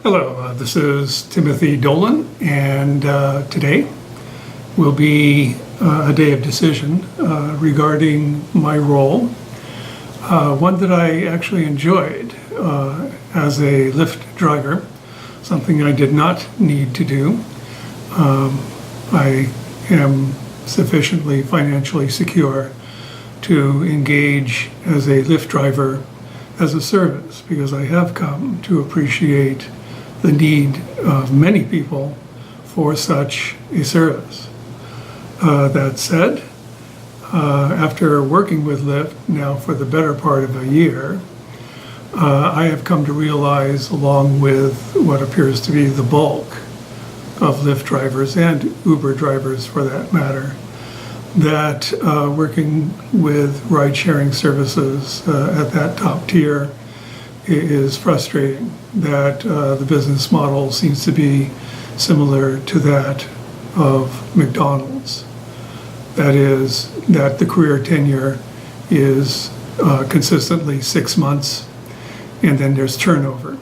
Hello, this is Timothy Dolan, and today will be a day of decision regarding my role, one that I actually enjoyed as a Lyft driver, something I did not need to do. I am sufficiently financially secure to engage as a Lyft driver as a service, because I have come to appreciate the need of many people for such a service. That said, after working with Lyft now for the better part of a year, I have come to realize, along with what appears to be the bulk of Lyft drivers and Uber drivers for that matter, that working with ride-sharing services at that top tier is frustrating, that the business model seems to be similar to that of McDonald's. That is, that the career tenure is consistently 6 months, and then there's turnover.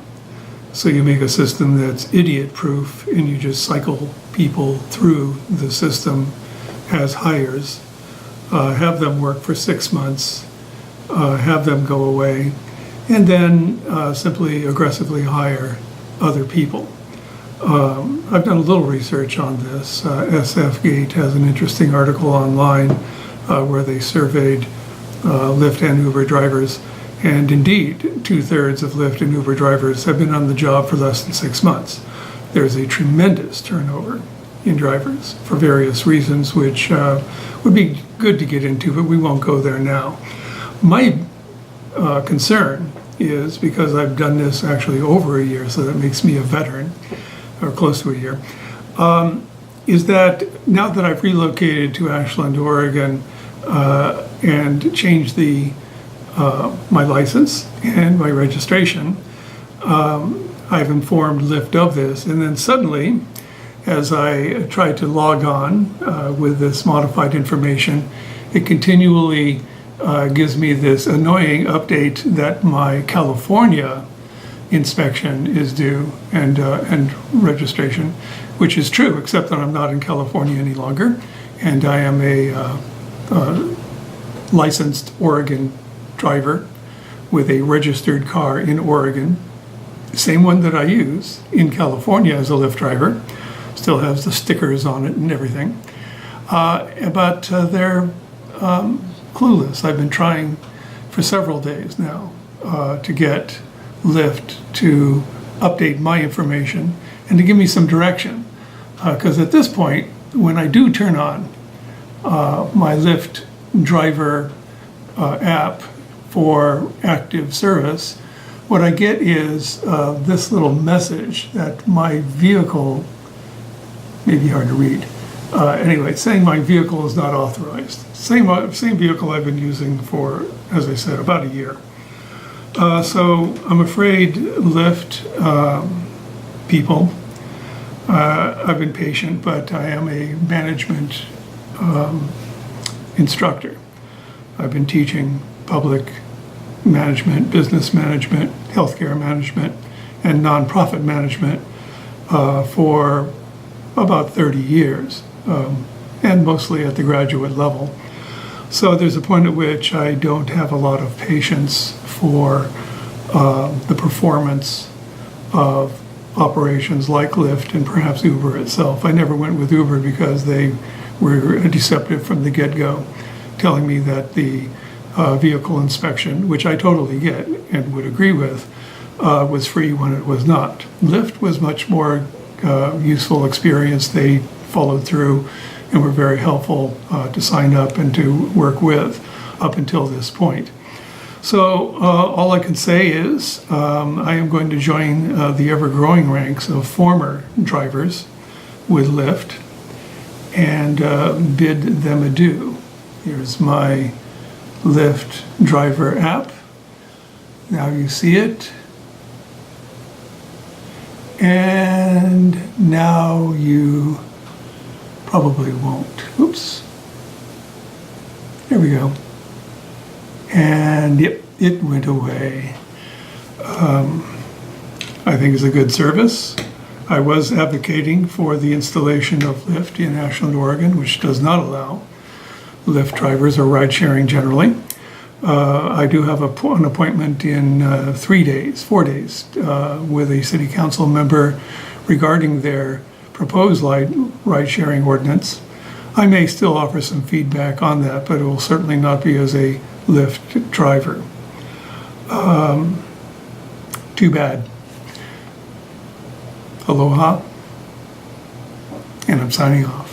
So you make a system that's idiot-proof, and you just cycle people through the system as hires, have them work for 6 months, have them go away, and then simply aggressively hire other people. I've done a little research on this. SF Gate has an interesting article online where they surveyed Lyft and Uber drivers, and indeed 2/3 of Lyft and Uber drivers have been on the job for less than 6 months. There's a tremendous turnover in drivers for various reasons, which would be good to get into, but we won't go there now. My concern is, because I've done this actually over a year, so that makes me a veteran, or close to a year, is that now that I've relocated to Ashland, Oregon, and changed my license and my registration, I've informed Lyft of this, and then suddenly, as I try to log on with this modified information, it continually gives me this annoying update that my California inspection is due and registration, which is true, except that I'm not in California any longer, and I am a licensed Oregon driver with a registered car in Oregon, same one that I use in California as a Lyft driver. Still has the stickers on it and everything, but they're clueless. I've been trying for several days now to get Lyft to update my information and to give me some direction, because at this point, when I do turn on my Lyft driver app for active service, what I get is this little message that my vehicle, maybe hard to read, anyway, saying my vehicle is not authorized. Same vehicle I've been using for, as I said, about a year. So I'm afraid Lyft people, I've been patient, but I am a management instructor. I've been teaching public management, business management, healthcare management, and nonprofit management for about 30 years, and mostly at the graduate level. So there's a point at which I don't have a lot of patience for the performance of operations like Lyft and perhaps Uber itself. I never went with Uber because they were deceptive from the get-go, telling me that the vehicle inspection, which I totally get and would agree with, was free when it was not. Lyft was much more useful experience. They followed through and were very helpful to sign up and to work with up until this point. So all I can say is I am going to join the ever-growing ranks of former drivers with Lyft and bid them adieu. Here's my Lyft driver app. Now you see it. And now you probably won't. Oops. There we go. And yep, it went away. I think is a good service. I was advocating for the installation of Lyft in Ashland, Oregon, which does not allow Lyft drivers or ride sharing generally. I do have an appointment in 4 days, with a city council member regarding their proposed ride sharing ordinance. I may still offer some feedback on that, but it will certainly not be as a Lyft driver. Too bad. Aloha, and I'm signing off.